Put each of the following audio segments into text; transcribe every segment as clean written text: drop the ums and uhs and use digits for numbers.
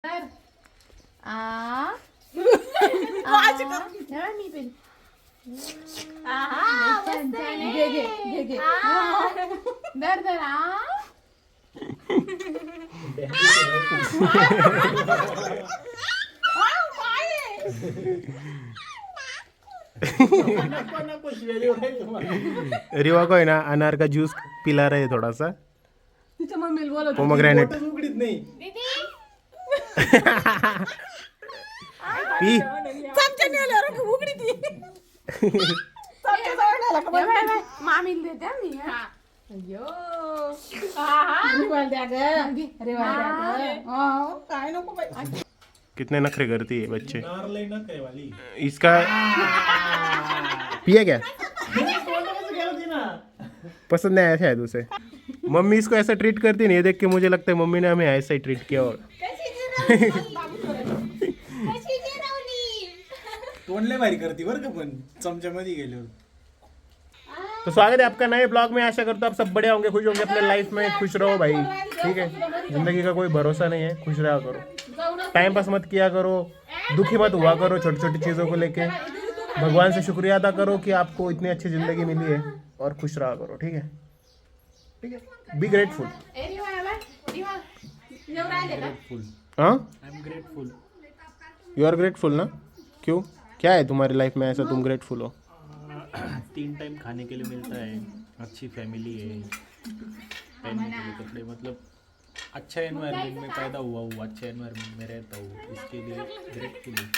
तर मी पण घे दर दर रिवा को है ना अनार का जूस पिला रहे थोड़ा सा पोमोग्रेनेट पी मामीला देते मी अय्यो काय नको बाई कितने नखरे करती है बच्चे इसका पिया क्या पसंद नहीं आया शायद उसे मम्मी इसको ऐसा ट्रीट करती नहीं है देख के मुझे लगता है मम्मी ने हमें ऐसा ही ट्रीट किया और तोंडले भारी करती बरं का पण चमच्यामध्ये गेल्यावर. तो स्वागत है आपका नए ब्लॉग में। आशा करता हूँ आप सब बढ़िया होंगे, खुश होंगे अपने लाइफ में। खुश रहो भाई, ठीक है। जिंदगी का कोई भरोसा नहीं है, खुश रहा करो, टाइम पास मत किया करो, दुखी मत हुआ करो छोटी छोटी चीज़ों को लेके। भगवान से शुक्रिया अदा करो कि आपको इतनी अच्छी ज़िंदगी मिली है और खुश रहा करो, ठीक है। ठीक है, बी ग्रेटफुल। हाँ, I am grateful. You are grateful ना? क्यों, क्या है तुम्हारी लाइफ में ऐसा तुम ग्रेटफुल हो? 3 टाइम खाने के लिए मिलता है, अच्छी फैमिली है, पहनने के लिए कपड़े, मतलब अच्छा एनवायरनमेंट में पैदा हुआ हूँ, अच्छे एनवायरनमेंट में रहता हूँ, इसके लिए ग्रेटफुल हूँ.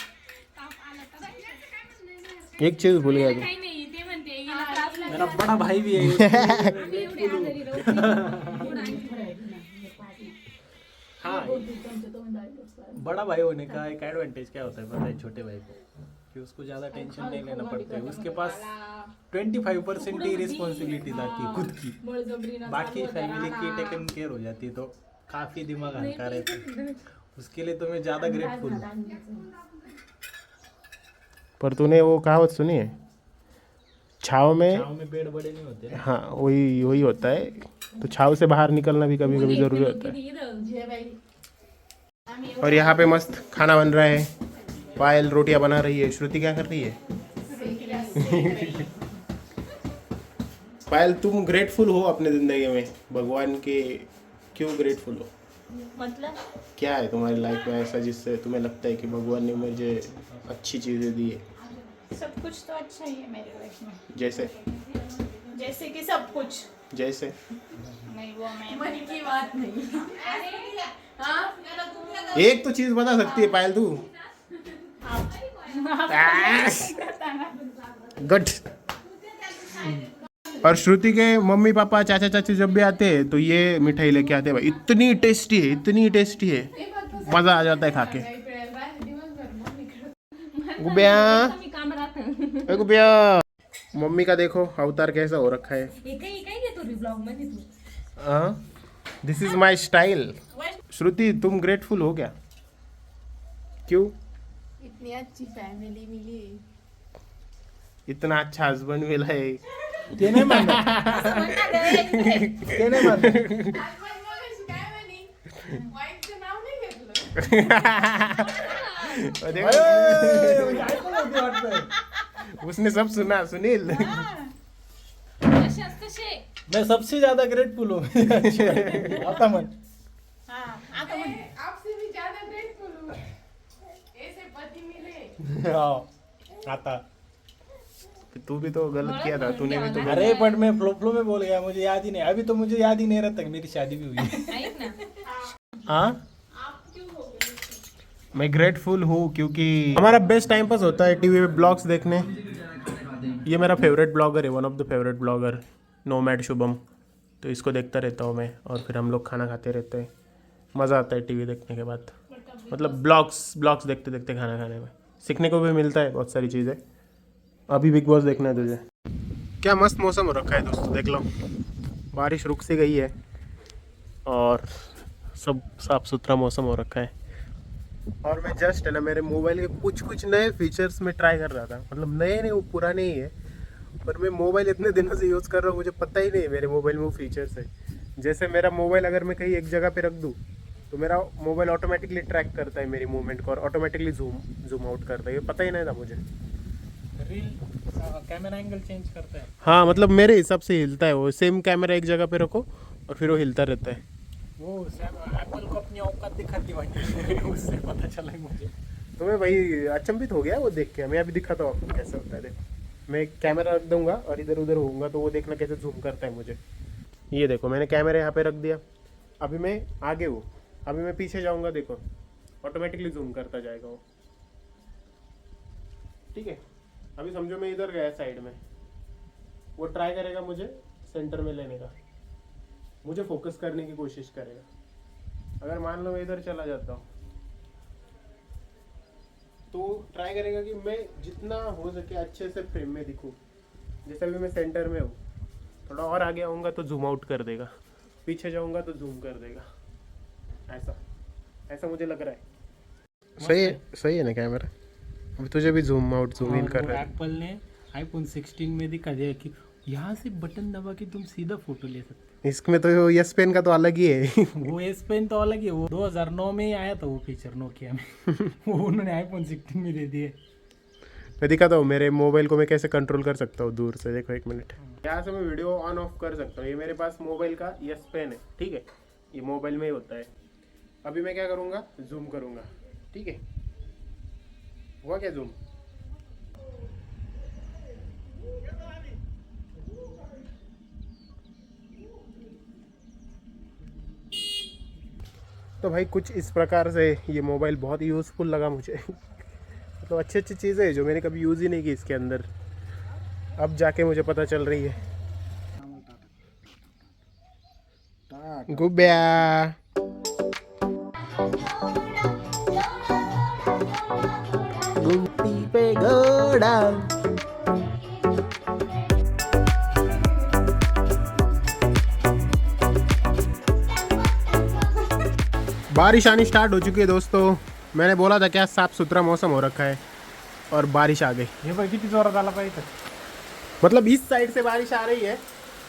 एक चीज़ भूल गया तुम। मेरा बड़ा भाई भी है. हाँ, बड़ा भाई होने का एक एडवांटेज क्या होता है पता है छोटे भाई को, कि उसको ज़्यादा टेंशन नहीं लेना पड़ता है. उसके पास 25% ही रिस्पॉन्सिबिलिटी आती है खुद की, बाकी फैमिली की टेकन केयर हो जाती है, तो काफ़ी दिमाग हल्का रहता है. उसके लिए तो मैं ज़्यादा ग्रेटफुल हूँ. पर तूने वो कहावत सुनी है, छाव में पेड़ बड़े नहीं होते. हाँ, वही वही होता है। तो छाव से बाहर निकलना भी कभी कभी जरूरी होता है। और यहाँ पे मस्त खाना बन रहा है, पायल रोटियां बना रही है, श्रुति क्या कर रही है? पायल, तुम ग्रेटफुल हो अपने जिंदगी में भगवान के? क्यों ग्रेटफुल हो? मतलब क्या है तुम्हारी लाइफ में ऐसा जिससे तुम्हें लगता है कि भगवान ने मुझे अच्छी चीजें दी है? सब कुछ तो अच्छा ही है मेरे लाइफ में. जैसे कि सब कुछ जैसे नहीं, वो मैं मन की बात नहीं। एक तो चीज बता सकती है पायल तू? गुड। और श्रुति के मम्मी पापा चाचा चाची जब भी आते हैं तो ये मिठाई लेके आते हैं भाई, इतनी टेस्टी है, इतनी टेस्टी है, मजा आ जाता है खा के। गुबिया, ए गुबिया, मम्मी का देखो अवतार कैसा हो रखा है। This is my style. Shruti, तुम ग्रेटफुल हो क्या? क्यों? इतनी अच्छी फैमिली मिली, इतना अच्छा हस्बैंड मिला है। ते नाही म्हणत. ते नाही म्हणत. वाईफचं नाव नाही घेतलं. उसने सब सुना सुनील। मैं सबसे ज्यादा ग्रेटफुल हूँ. आता मन. आपसे भी ज्यादा ग्रेटफुल हूँ, ऐसे पति मिले. आता. तू भी तो गलत किया था, तूने भी तो अरे बट मैं फ्लो में बोल गया, मुझे याद ही नहीं. अभी तो मुझे याद ही नहीं रहता कि मेरी शादी भी हुई. हाँ, मैं ग्रेटफुल हूँ क्योंकि हमारा बेस्ट टाइम पास होता है टीवी पे ब्लॉग्स देखने। ये मेरा फेवरेट ब्लॉगर है, one of the favourite blogger, nomad Shubham. तो इसको देखता रहता हूँ मैं, और फिर हम लोग खाना खाते रहते हैं। मज़ा आता है टीवी देखने के बाद, मतलब ब्लॉग्स देखते देखते खाना खाने में सीखने को भी मिलता है बहुत सारी चीज़ें। अभी बिग बॉस देखना है तुझे। क्या मस्त मौसम हो रखा है दोस्तों, देख लो, बारिश रुक सी गई है और सब साफ़ सुथरा मौसम हो रखा है। और मैं जस्ट है ना मेरे मोबाइल के कुछ नए फीचर्स में ट्राई कर रहा था, मतलब नए नहीं, वो पुराने ही है, पर मैं मोबाइल इतने दिनों से यूज़ कर रहा हूँ, मुझे पता ही नहीं मेरे मोबाइल में वो फीचर्स है। जैसे मेरा मोबाइल अगर मैं कहीं एक जगह पे रख दूँ तो मेरा मोबाइल ऑटोमेटिकली ट्रैक करता है मेरी मूवमेंट को और ऑटोमेटिकली जूम आउट करता है, ये पता ही नहीं था मुझे। रील कैमरा एंगल चेंज करता है। हाँ मतलब मेरे हिसाब से हिलता है वो, सेम कैमरा एक जगह पे रखो और फिर वो हिलता रहता है। वो एप्पल को अपनी औकात दिखाती भाई उससे पता चला मुझे। तो मैं भाई अचंभित हो गया वो देख के। मैं अभी दिखाता हूँ आपको कैसे होता है। देखो मैं कैमरा रख दूंगा और इधर उधर होऊंगा तो वो देखना कैसे जूम करता है मुझे। ये देखो मैंने कैमरा यहाँ पे रख दिया, अभी मैं आगे हूँ, अभी मैं पीछे जाऊँगा, देखो ऑटोमेटिकली जूम करता जाएगा वो। ठीक है, अभी समझो मैं इधर गया साइड में, वो ट्राई करेगा मुझे सेंटर में लेने का, मुझे फोकस करने की कोशिश करेगा। अगर मान लो मैं इधर चला जाता हूँ तो ट्राई करेगा कि मैं जितना हो सके अच्छे से फ्रेम में दिखूँ। जैसे अभी मैं सेंटर में हूँ, थोड़ा और आगे आऊँगा तो जूम आउट कर देगा, पीछे जाऊँगा तो जूम कर देगा। ऐसा मुझे लग रहा है। सही है ना कैमरा? अभी तुझे भी जूम आउट जूम इन कर रहा है। एप्पल ने आईफोन 16 में दिखा दिया कि यहाँ से बटन दबा के तुम सीधा फोटो ले सकते हो। इसमें तो यस पेन का तो अलग ही है। वो एस पेन तो अलग ही है, वो 2009 में ही आया था वो फीचर नोकिया में। वो उन्होंने आईफोन 16 में दे दिए। मैं दिखाता हूँ मेरे मोबाइल को मैं कैसे कंट्रोल कर सकता हूँ दूर से। देखो 1 मिनट, यहाँ से मैं वीडियो ऑन ऑफ कर सकता हूँ। ये मेरे पास मोबाइल का यस पेन है, ठीक है, ये मोबाइल में ही होता है। अभी मैं क्या करूँगा, जूम करूँगा, ठीक है, हुआ क्या जूम? तो भाई कुछ इस प्रकार से ये मोबाइल बहुत यूज़फुल लगा मुझे। तो अच्छी चीज़ें हैं जो मैंने कभी यूज़ ही नहीं की इसके अंदर, अब जाके मुझे पता चल रही है। गुब्या गुब्बी पे घोड़ा। बारिश आनी स्टार्ट हो चुकी है दोस्तों। मैंने बोला था क्या साफ सुथरा मौसम हो रखा है और बारिश आ गई। ये भाई कितनी जोरात आला पाहिजे, मतलब इस साइड से बारिश आ रही है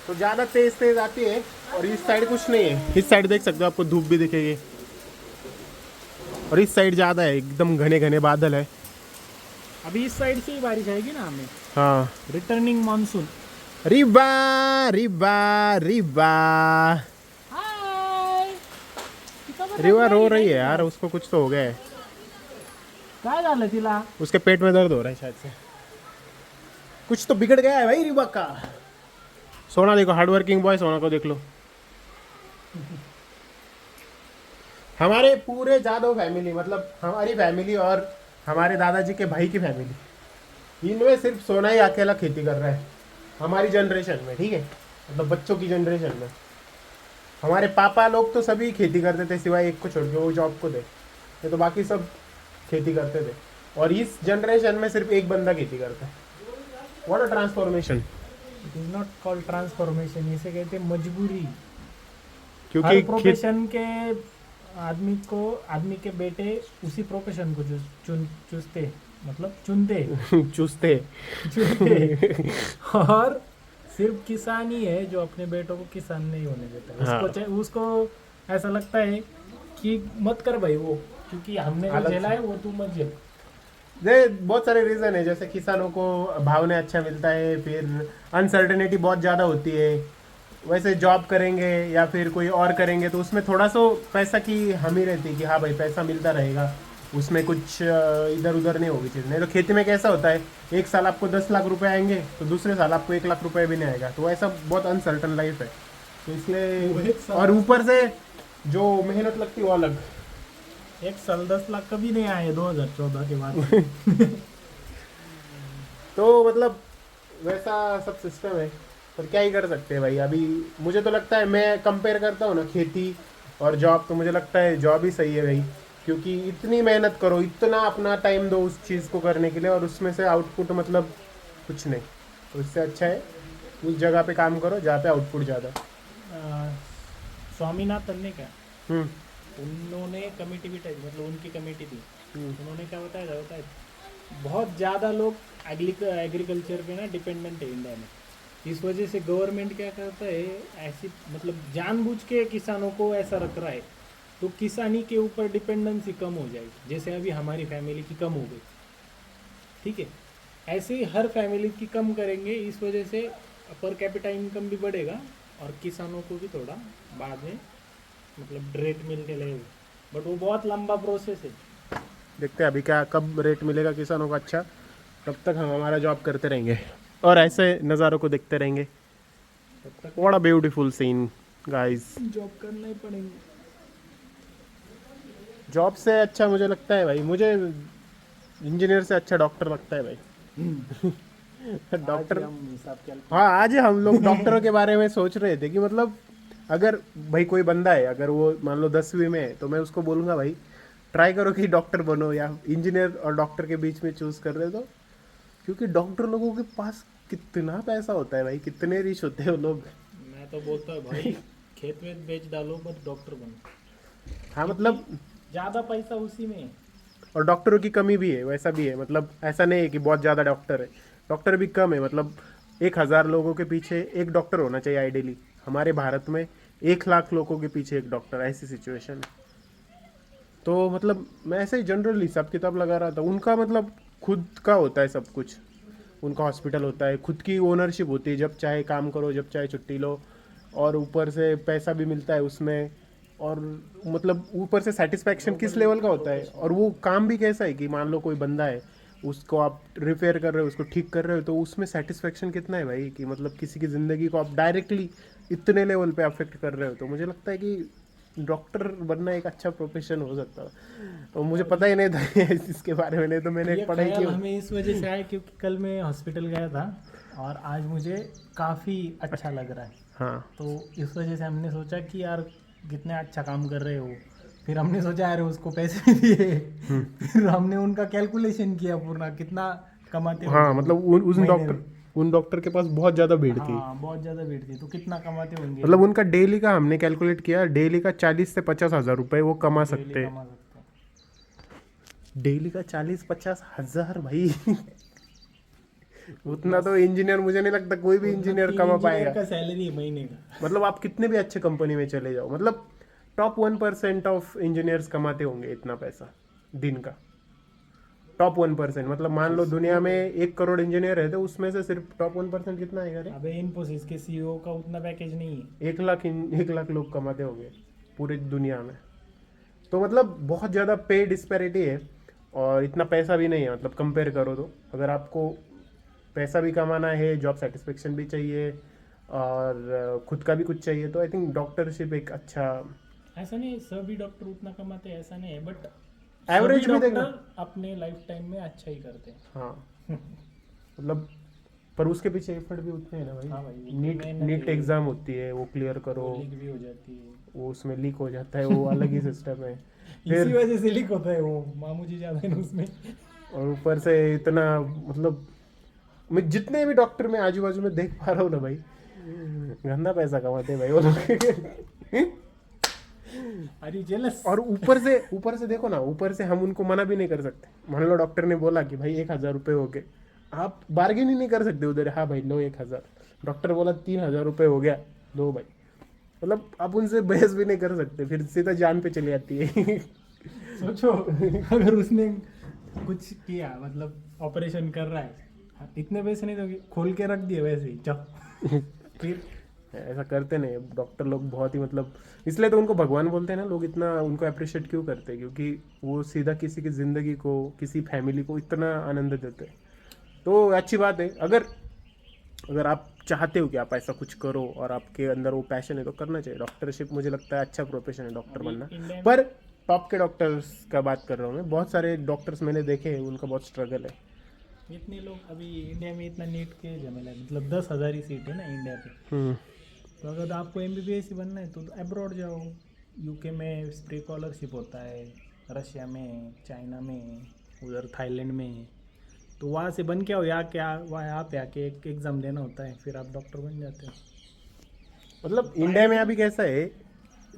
तो ज़्यादा तेज आती है और इस साइड कुछ नहीं है। इस साइड देख सकते हो, आपको धूप भी दिखेगी और इस साइड ज़्यादा है, एकदम घने घने बादल है। अभी इस साइड से ही बारिश आएगी ना हमें। हाँ, रिटर्निंग मानसून। रिबा रिबा रिबा रिवा रो रही है यार, उसको कुछ तो हो गया है। काय झालं तिला? उसके पेट में दर्द हो रहा है शायद से, कुछ तो बिगड़ गया है भाई रिबा का। सोना देखो, हार्डवर्किंग बॉय सोना को देख लो। हमारे पूरे जादव फैमिली, मतलब हमारी फैमिली और हमारे दादाजी के भाई की फैमिली, इनमें सिर्फ सोना ही अकेला खेती कर रहा है हमारी जनरेशन में, ठीक है, मतलब बच्चों की जनरेशन में। हमारे पापा लोग तो सभी खेती करते थे सिवाय एक को छोड़ के, वो जॉब को थे, ये तो बाकी सब खेती करते थे। और इस जनरेशन में सिर्फ एक बंदा खेती करता है। What a transformation. It is not called transformation, इसे कहते हैं मजबूरी। क्योंकि हर प्रोफेशन के आदमी के बेटे उसी प्रोफेशन को चूसते, मतलब चुनते चूसते और सिर्फ किसान ही है जो अपने बेटों को किसान नहीं होने देता। हाँ। उसको ऐसा लगता है कि मत कर भाई वो, क्योंकि हमने जो झेला है वो तू मत झेल। बहुत सारे रीज़न है, जैसे किसानों को भाव ने अच्छा मिलता है, फिर अनसर्टेनिटी बहुत ज़्यादा होती है। वैसे जॉब करेंगे या फिर कोई और करेंगे तो उसमें थोड़ा सा पैसा की हमी रहती है कि हाँ भाई पैसा मिलता रहेगा, उसमें कुछ इधर उधर नहीं होगी चीज़। नहीं तो खेती में कैसा होता है, एक साल आपको 10 लाख रुपए आएंगे तो दूसरे साल आपको 1 लाख रुपए भी नहीं आएगा। तो ऐसा बहुत अनसर्टन लाइफ है, तो इसलिए और ऊपर से जो मेहनत लगती है वो अलग। एक साल 10 लाख कभी नहीं आए 2014 के बाद। तो मतलब वैसा सब सिस्टम है, पर क्या ही कर सकते हैं भाई। अभी मुझे तो लगता है, मैं कंपेयर करता हूँ ना खेती और जॉब, तो मुझे लगता है जॉब ही सही है भाई, क्योंकि इतनी मेहनत करो, इतना अपना टाइम दो उस चीज़ को करने के लिए और उसमें से आउटपुट मतलब कुछ नहीं। तो इससे अच्छा है उस जगह पे काम करो जहाँ पे आउटपुट ज़्यादा। स्वामीनाथन ने क्या, उन्होंने कमेटी बिठाई, मतलब उनकी कमेटी थी। उन्होंने क्या बताया होता है, बहुत ज़्यादा लोग एग्रीकल्चर पे ना डिपेंडेंट है इंडिया में। इस वजह से गवर्नमेंट क्या करता है, ऐसी मतलब जानबूझ के किसानों को ऐसा रख रहा है तो किसानी के ऊपर डिपेंडेंसी कम हो जाएगी, जैसे अभी हमारी फैमिली की कम हो गई, ठीक है। ऐसे ही हर फैमिली की कम करेंगे, इस वजह से पर कैपिटा इनकम भी बढ़ेगा और किसानों को भी थोड़ा बाद में मतलब रेट मिलने लगेगा, बट वो बहुत लंबा प्रोसेस है। देखते हैं अभी क्या कब रेट मिलेगा किसानों को अच्छा, तब तक हम हमारा जॉब करते रहेंगे और ऐसे नज़ारों को देखते रहेंगे। तब तक what a beautiful scene guys. Job करना ही पड़ेंगे। जॉब से अच्छा मुझे लगता है भाई, मुझे इंजीनियर से अच्छा डॉक्टर लगता है भाई। डॉक्टर, हम हिसाब क्या हाँ आज हम लोग डॉक्टरों के बारे में सोच रहे थे कि मतलब अगर भाई कोई बंदा है, अगर वो मान लो 10वीं में है, तो मैं उसको बोलूँगा भाई ट्राई करो कि डॉक्टर बनो, या इंजीनियर और डॉक्टर के बीच में चूज़ कर रहे हो, क्योंकि डॉक्टर लोगों के पास कितना पैसा होता है भाई, कितने रिच होते हैं वो लोग। मैं तो बोलता हूँ भाई खेत वेत बेच डालो बट डॉक्टर बनो। हाँ मतलब, ज़्यादा पैसा उसी में है। और डॉक्टरों की कमी भी है, वैसा भी है, मतलब ऐसा नहीं है कि बहुत ज़्यादा डॉक्टर है, डॉक्टर भी कम है। मतलब 1000 लोगों के पीछे एक डॉक्टर होना चाहिए आइडियली। हमारे भारत में 1 लाख लोगों के पीछे एक डॉक्टर, ऐसी सिचुएशन है। तो मतलब मैं ऐसे ही जनरली हिसाब किताब लगा रहा था, उनका मतलब खुद का होता है सब कुछ, उनका हॉस्पिटल होता है, खुद की ओनरशिप होती है, जब चाहे काम करो जब चाहे छुट्टी लो, और ऊपर से पैसा भी मिलता है उसमें, और मतलब ऊपर से सेटिस्फैक्शन किस लेवल का होता है। और वो काम भी कैसा है कि मान लो कोई बंदा है, उसको आप रिपेयर कर रहे हो, उसको ठीक कर रहे हो, तो उसमें सेटिस्फैक्शन कितना है भाई, कि मतलब किसी की ज़िंदगी को आप डायरेक्टली इतने लेवल पे अफेक्ट कर रहे हो। तो मुझे लगता है कि डॉक्टर बनना एक अच्छा प्रोफेशन हो सकता है। तो मुझे पता ही नहीं था इसके बारे में, नहीं तो मैंने ये पढ़ाई ख्याल की। हमें इस वजह से आया क्योंकि कल मैं हॉस्पिटल गया था और आज मुझे काफ़ी अच्छा लग रहा है। हाँ तो इस वजह से हमने सोचा कि यार कितना अच्छा काम कर रहे हो। फिर हमने सोचा यार उसको पैसे भी दिए, फिर हमने उनका कैलकुलेशन किया पूरा कितना कमाते हाँ, होंगे मतलब वो महीने में। उन डॉक्टर के पास बहुत ज़्यादा भीड़ थी। हाँ बहुत ज़्यादा भीड़ थी, तो कितना कमाते होंगे। मतलब उनका डेली का हमने कैलकुलेट किया, डेली का 40 से 50 हज़ार रुपये वो कमा डेली सकते हैं। कमा सकते हैं। डेली का 40-50 हज़ार भाई। उतना तो इंजीनियर, मुझे नहीं लगता कोई भी इंजीनियर कमा पाएगा। का सैलरी है महीने का। मतलब आप कितने भी अच्छे कंपनी में चले जाओ, मतलब टॉप 1% ऑफ इंजीनियर्स कमाते होंगे इतना पैसा दिन का। टॉप 1%, मतलब मान लो दुनिया में 1 करोड़ इंजीनियर है, तो उसमें से सिर्फ टॉप 1% कितना आएगा रे? अबे इन्फोसिस के सीईओ का उतना पैकेज नहीं है। 1 लाख लोग कमाते होंगे पूरी दुनिया में। तो मतलब बहुत ज़्यादा पे डिस्पैरिटी है, और इतना पैसा भी नहीं है। मतलब कंपेयर करो तो, अगर आपको पैसा भी कमाना है, जॉब सेटिस्फेक्शन भी चाहिए, और खुद का भी कुछ चाहिए, तो आई थिंक डॉक्टरशिप एक अच्छा। ऐसा नहीं सभी डॉक्टर उतना कमाते हैं, ऐसा नहीं है, बट एवरेज सभी में देखना। डॉक्टर अपने लाइफ टाइम में अच्छा ही करते हैं। हाँ मतलब, पर उसके पीछे एफर्ट भी उतने हैं ना भाई। हाँ भाई, नीट मेहनत है। एग्जाम होती है, वो क्लियर करो, लीक भी हो जाती है। वो उसमें लीक हो जाता है, वो अलग ही सिस्टम है। इसी वजह से लीक होता है वो, मामू जी ज्यादा है ना उसमें। और ऊपर से इतना, मतलब मैं जितने भी डॉक्टर में आजू बाजू में देख पा रहा हूँ ना भाई, गंदा पैसा कमाते हैं भाई वो लोग। अरे जेलस। और ऊपर से देखो ना, ऊपर से हम उनको मना भी नहीं कर सकते। मान लो डॉक्टर ने बोला कि भाई 1000 रुपये हो गए, आप बार्गेन ही नहीं कर सकते उधर, हाँ भाई लो 1000। डॉक्टर बोला 3000 रुपये हो गया, लो भाई। मतलब आप उनसे बहस भी नहीं कर सकते, फिर सीधा जान पे चली जाती है। सोचो अगर उसने कुछ किया, मतलब ऑपरेशन कर रहा है, इतने पैसे नहीं दोगे, खोल के रख दिए वैसे ही जाओ। फिर ऐसा करते नहीं डॉक्टर लोग, बहुत ही मतलब, इसलिए तो उनको भगवान बोलते हैं ना लोग। इतना उनको अप्रिशिएट क्यों करते हैं? क्योंकि वो सीधा किसी की ज़िंदगी को, किसी फैमिली को इतना आनंद देते हैं। तो अच्छी बात है, अगर आप चाहते हो कि आप ऐसा कुछ करो और आपके अंदर वो पैशन है, तो करना चाहिए। डॉक्टरशिप मुझे लगता है अच्छा प्रोफेशन है डॉक्टर बनना। इंडिया में पर टॉप के डॉक्टर्स का बात कर रहा हूँ मैं, बहुत सारे डॉक्टर्स मैंने देखे हैं, उनका बहुत स्ट्रगल है। इतने लोग अभी इंडिया में इतना नीट के झमेला है, मतलब 10,000 ही सीट है ना इंडिया पे। तो अगर आपको MBBS ही बनना है तो अब्रॉड जाओ। यूके में फ्री स्कॉलरशिप होता है, रशिया में, चाइना में, उधर थाईलैंड में। तो वहाँ से बन के आओ, यहाँ पे आके एक एग्ज़ाम देना होता है, फिर आप डॉक्टर बन जाते हो। मतलब इंडिया में अभी कैसा है,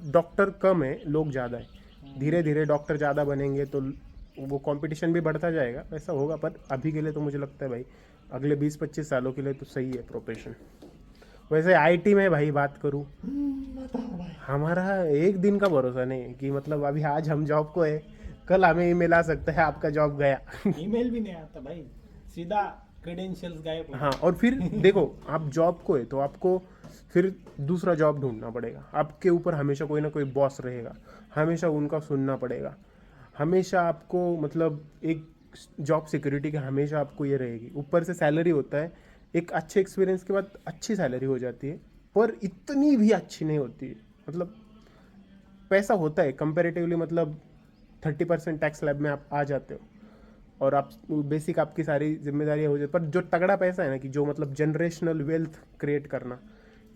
डॉक्टर कम है, लोग ज़्यादा है। धीरे धीरे डॉक्टर ज़्यादा बनेंगे तो वो कंपटीशन भी बढ़ता जाएगा, ऐसा होगा। पर अभी के लिए तो मुझे लगता है भाई, अगले 20-25 सालों के लिए तो सही है प्रोफेशन। वैसे आईटी में भाई बात करूँ, हमारा एक दिन का भरोसा नहीं है कि मतलब अभी आज हम जॉब को है, कल हमें ईमेल आ सकता है आपका जॉब गया। ईमेल भी नहीं आता भाई, सीधा क्रेडेंशियल्स गायब। हाँ, और फिर देखो आप जॉब को है तो आपको फिर दूसरा जॉब ढूंढना पड़ेगा, आपके ऊपर हमेशा कोई ना कोई बॉस रहेगा, हमेशा उनका सुनना पड़ेगा, हमेशा आपको मतलब एक जॉब सिक्योरिटी की हमेशा आपको ये रहेगी। ऊपर से सैलरी होता है, एक अच्छे एक्सपीरियंस के बाद अच्छी सैलरी हो जाती है, पर इतनी भी अच्छी नहीं होती है। मतलब पैसा होता है कंपैरेटिवली, मतलब 30% टैक्स स्लैब में आप आ जाते हो और आप बेसिक आपकी सारी जिम्मेदारियाँ हो जाती, पर जो तगड़ा पैसा है ना कि जो मतलब जनरेशनल वेल्थ क्रिएट करना,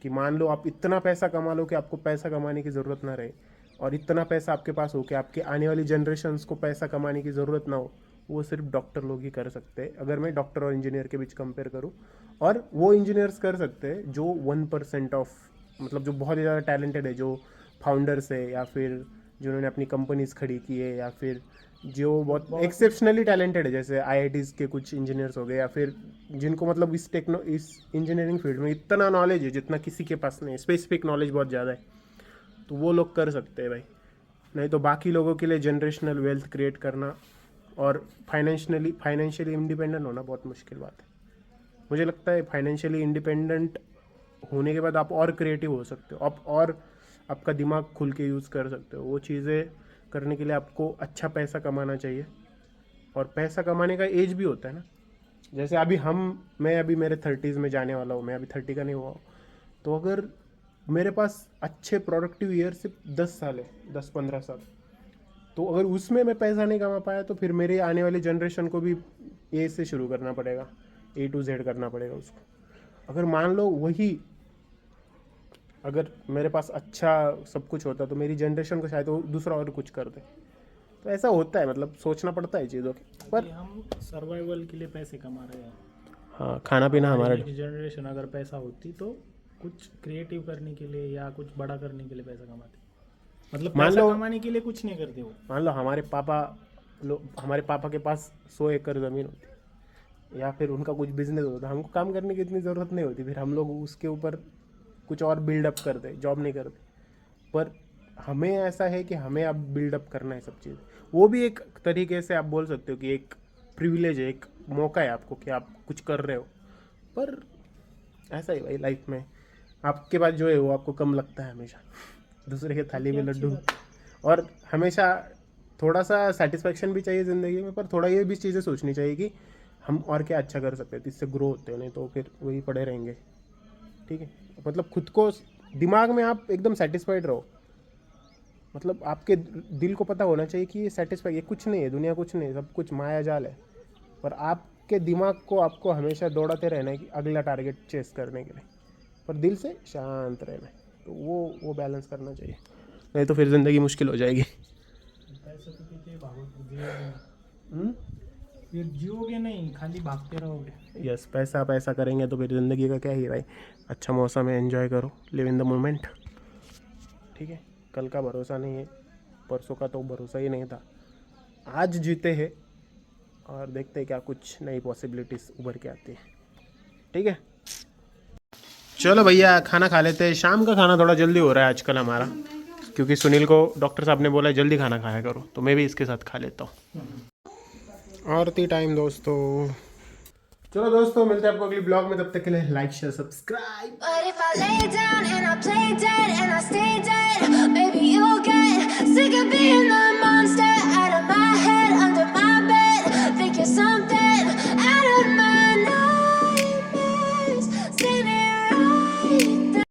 कि मान लो आप इतना पैसा कमा लो कि आपको पैसा कमाने की ज़रूरत ना रहे, और इतना पैसा आपके पास हो कि आपके आने वाली जनरेशन्स को पैसा कमाने की ज़रूरत ना हो, वो सिर्फ डॉक्टर लोग ही कर सकते हैं। अगर मैं डॉक्टर और इंजीनियर के बीच कंपेयर करूँ, और वो इंजीनियर्स कर सकते हैं जो 1% ऑफ, मतलब जो बहुत ज़्यादा टैलेंटेड है, जो फाउंडर्स है या फिर जिन्होंने अपनी कंपनीज खड़ी की है, या फिर जो बहुत एक्सेप्शनली टैलेंटेड है, जैसे IITs के कुछ इंजीनियर्स हो गए, या फिर जिनको मतलब इस इंजीनियरिंग फील्ड में इतना नॉलेज है जितना किसी के पास नहीं, स्पेसिफिक नॉलेज बहुत ज़्यादा है, तो वो लोग कर सकते हैं भाई। नहीं तो बाकी लोगों के लिए जनरेशनल वेल्थ क्रिएट करना और फाइनेंशियली इंडिपेंडेंट होना बहुत मुश्किल बात है। मुझे लगता है फाइनेंशियली इंडिपेंडेंट होने के बाद आप और क्रिएटिव हो सकते हो, आप और आपका दिमाग खुल के यूज़ कर सकते हो। वो चीज़ें करने के लिए आपको अच्छा पैसा कमाना चाहिए, और पैसा कमाने का एज भी होता है ना। जैसे अभी मैं अभी मेरे 30s में जाने वाला हूँ, मैं अभी 30 का नहीं हुआ हूँ, तो अगर मेरे पास अच्छे प्रोडक्टिव ईयर सिर्फ 10 साल है, 10-15 साल, तो अगर उसमें मैं पैसा नहीं कमा पाया तो फिर मेरे आने वाली जनरेशन को भी ए से शुरू करना पड़ेगा, A to Z करना पड़ेगा उसको। अगर मान लो वही अगर मेरे पास अच्छा सब कुछ होता तो मेरी जनरेशन को शायद वो दूसरा और कुछ कर दे। तो ऐसा होता है, मतलब सोचना पड़ता है चीज़ों की। पर हम सर्वाइवल के लिए पैसे कमा रहे हैं। हाँ, खाना पीना हमारा। जनरेशन अगर पैसा होती तो कुछ क्रिएटिव करने के लिए या कुछ बड़ा करने के लिए पैसा कमाते, मतलब पैसा कमाने के लिए कुछ नहीं करते वो। मान लो हमारे पापा के पास 100 एकड़ ज़मीन होती, या फिर उनका कुछ बिजनेस होता, हमको काम करने की इतनी ज़रूरत नहीं होती, फिर हम लोग उसके ऊपर कुछ और बिल्डअप करते, जॉब नहीं करते। पर हमें ऐसा है कि हमें अब बिल्डअप करना है सब चीज़। वो भी एक तरीके से आप बोल सकते हो कि एक प्रिविलेज है, एक मौका है आपको कि आप कुछ कर रहे हो। पर ऐसा ही भाई लाइफ में आपके पास जो है वो आपको कम लगता है हमेशा, दूसरे के थाली में लड्डू। और हमेशा थोड़ा सा सेटिस्फेक्शन भी चाहिए ज़िंदगी में, पर थोड़ा ये भी चीज़ें सोचनी चाहिए कि हम और क्या अच्छा कर सकते हैं, तो इससे ग्रो होते हैं, नहीं तो फिर वही पड़े रहेंगे। ठीक है, मतलब खुद को दिमाग में आप एकदम सेटिस्फाइड रहो, मतलब आपके दिल को पता होना चाहिए कि ये सेटिस्फाई, ये कुछ नहीं है, दुनिया कुछ नहीं है, सब कुछ माया जाल है। पर आपके दिमाग को आपको हमेशा दौड़ाते रहना है कि अगला टारगेट चेस करने के लिए, पर दिल से शांत रहना है। तो वो बैलेंस करना चाहिए, नहीं तो फिर ज़िंदगी मुश्किल हो जाएगी। फिर जियोगे नहीं, खाली भागते रहोगे। यस, पैसा करेंगे तो फिर ज़िंदगी का क्या ही भाई। अच्छा मौसम है, एंजॉय करो, लिव इन द मोमेंट। ठीक है, कल का भरोसा नहीं है, परसों का तो भरोसा ही नहीं था। आज जीते हैं और देखते हैं क्या कुछ नई पॉसिबिलिटीज़ उभर के आती है। ठीक है, चलो भैया खाना खा लेते हैं। शाम का खाना थोड़ा जल्दी हो रहा है आजकल हमारा, क्योंकि सुनील को डॉक्टर साहब ने बोला जल्दी खाना खाया करो, तो मैं भी इसके साथ खा लेता हूँ। आरती टाइम दोस्तों। चलो दोस्तों, मिलते हैं आपको अगली ब्लॉग में, तब तक के लिए like share subscribe. But if I lay down and I play dead and I stay dead, baby, you'll get sick of being the